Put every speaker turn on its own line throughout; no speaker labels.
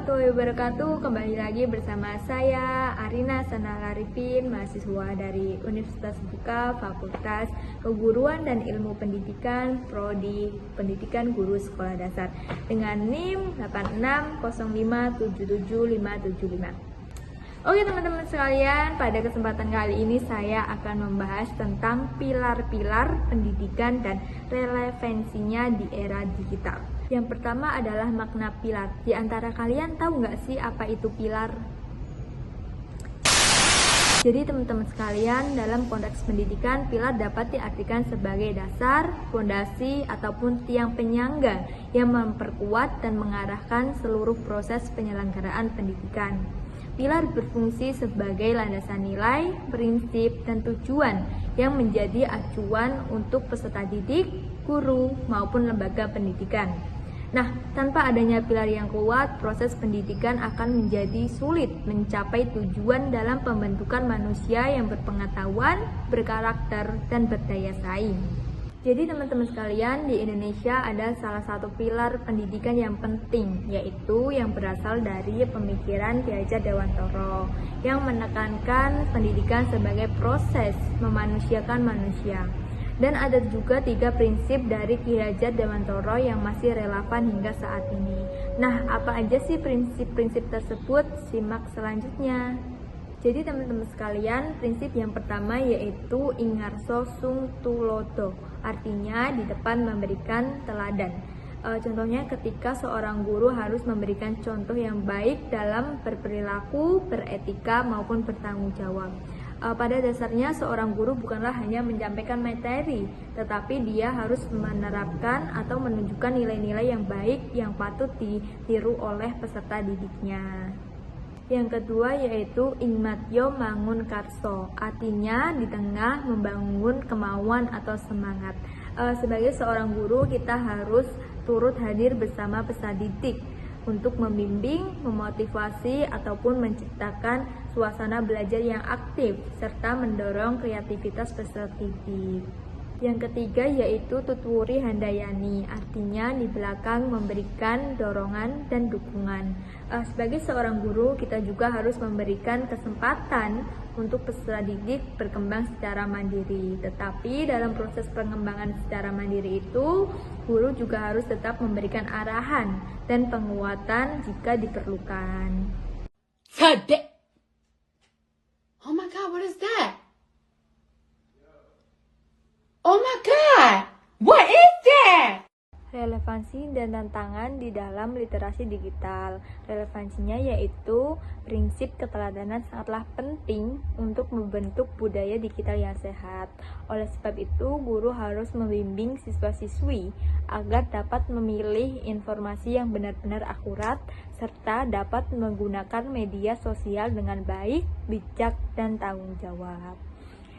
warahmatullahi wabarakatuh. Kembali lagi bersama saya Arina Sanal Arifin, mahasiswa dari Universitas Buka, Fakultas Keguruan dan Ilmu Pendidikan, Prodi Pendidikan Guru Sekolah Dasar dengan NIM 860577575. Oke teman-teman sekalian, pada kesempatan kali ini saya akan membahas tentang pilar-pilar pendidikan dan relevansinya di era digital. Yang pertama adalah makna pilar. Di antara kalian tahu nggak sih apa itu pilar? Jadi teman-teman sekalian, dalam konteks pendidikan, pilar dapat diartikan sebagai dasar, fondasi, ataupun tiang penyangga yang memperkuat dan mengarahkan seluruh proses penyelenggaraan pendidikan. Pilar berfungsi sebagai landasan nilai, prinsip, dan tujuan yang menjadi acuan untuk peserta didik, guru, maupun lembaga pendidikan. Nah, tanpa adanya pilar yang kuat, proses pendidikan akan menjadi sulit mencapai tujuan dalam pembentukan manusia yang berpengetahuan, berkarakter, dan berdaya saing. Jadi teman-teman sekalian, di Indonesia ada salah satu pilar pendidikan yang penting, yaitu yang berasal dari pemikiran Ki Hajar Dewantara yang menekankan pendidikan sebagai proses memanusiakan manusia. Dan ada juga 3 prinsip dari Ki Hajar Dewantara yang masih relevan hingga saat ini. Nah, apa aja sih prinsip-prinsip tersebut? Simak selanjutnya. Jadi teman-teman sekalian, prinsip yang pertama yaitu ingarso sung tulodo, artinya di depan memberikan teladan. Contohnya ketika seorang guru harus memberikan contoh yang baik dalam berperilaku, beretika maupun bertanggung jawab. Pada dasarnya seorang guru bukanlah hanya menyampaikan materi, tetapi dia harus menerapkan atau menunjukkan nilai-nilai yang baik yang patut ditiru oleh peserta didiknya. Yang kedua yaitu ingmatyo mangun karso, artinya di tengah membangun kemauan atau semangat. Sebagai seorang guru kita harus turut hadir bersama peserta didik untuk membimbing, memotivasi, ataupun menciptakan suasana belajar yang aktif serta mendorong kreativitas peserta didik. Yang ketiga yaitu tuturi handayani, artinya di belakang memberikan dorongan dan dukungan. Sebagai seorang guru, kita juga harus memberikan kesempatan untuk peserta didik berkembang secara mandiri. Tetapi dalam proses pengembangan secara mandiri itu, guru juga harus tetap memberikan arahan dan penguatan jika diperlukan.
Oh my God, what is that? Oh my God, what is that?
Relevansi dan tantangan di dalam literasi digital. Relevansinya yaitu prinsip keteladanan sangatlah penting untuk membentuk budaya digital yang sehat. Oleh sebab itu, guru harus membimbing siswa-siswi agar dapat memilih informasi yang benar-benar akurat serta dapat menggunakan media sosial dengan baik, bijak, dan tanggung jawab.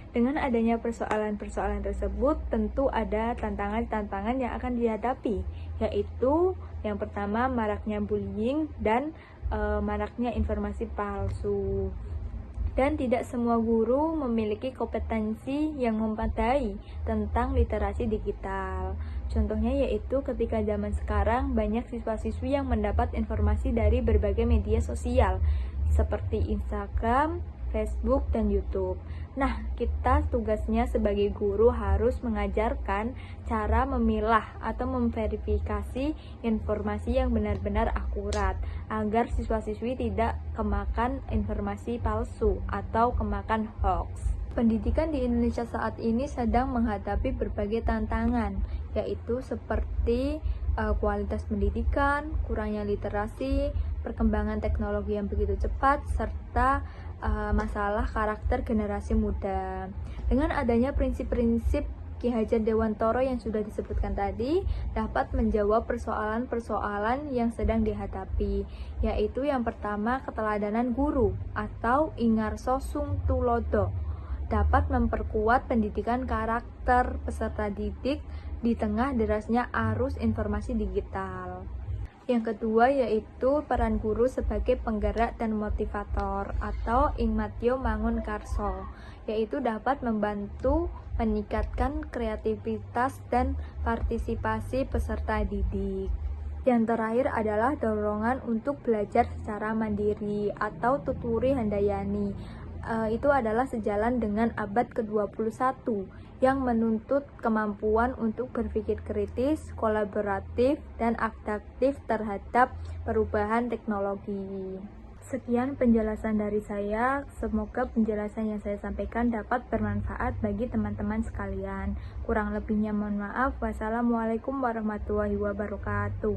Dengan adanya persoalan-persoalan tersebut, tentu ada tantangan-tantangan yang akan dihadapi, yaitu yang pertama maraknya bullying dan maraknya informasi palsu. Dan tidak semua guru memiliki kompetensi yang memadai tentang literasi digital. Contohnya yaitu ketika zaman sekarang banyak siswa-siswi yang mendapat informasi dari berbagai media sosial seperti Instagram, Facebook, dan YouTube. Nah, kita tugasnya sebagai guru harus mengajarkan cara memilah atau memverifikasi informasi yang benar-benar akurat agar siswa-siswi tidak kemakan informasi palsu atau kemakan hoax. Pendidikan di Indonesia saat ini sedang menghadapi berbagai tantangan, yaitu seperti kualitas pendidikan, kurangnya literasi, perkembangan teknologi yang begitu cepat, serta masalah karakter generasi muda. Dengan adanya prinsip-prinsip Ki Hajar Dewantara yang sudah disebutkan tadi, dapat menjawab persoalan-persoalan yang sedang dihadapi, yaitu yang pertama keteladanan guru atau ingarso sung tulodo, dapat memperkuat pendidikan karakter peserta didik di tengah derasnya arus informasi digital. Yang kedua yaitu peran guru sebagai penggerak dan motivator atau ingmatyo mangun karso, yaitu dapat membantu meningkatkan kreativitas dan partisipasi peserta didik. Yang terakhir adalah dorongan untuk belajar secara mandiri atau tuturi handayani. Itu adalah sejalan dengan abad ke-21 yang menuntut kemampuan untuk berpikir kritis, kolaboratif, dan adaptif terhadap perubahan teknologi. Sekian penjelasan dari saya. Semoga penjelasan yang saya sampaikan dapat bermanfaat bagi teman-teman sekalian. Kurang lebihnya mohon maaf. Wassalamualaikum warahmatullahi wabarakatuh.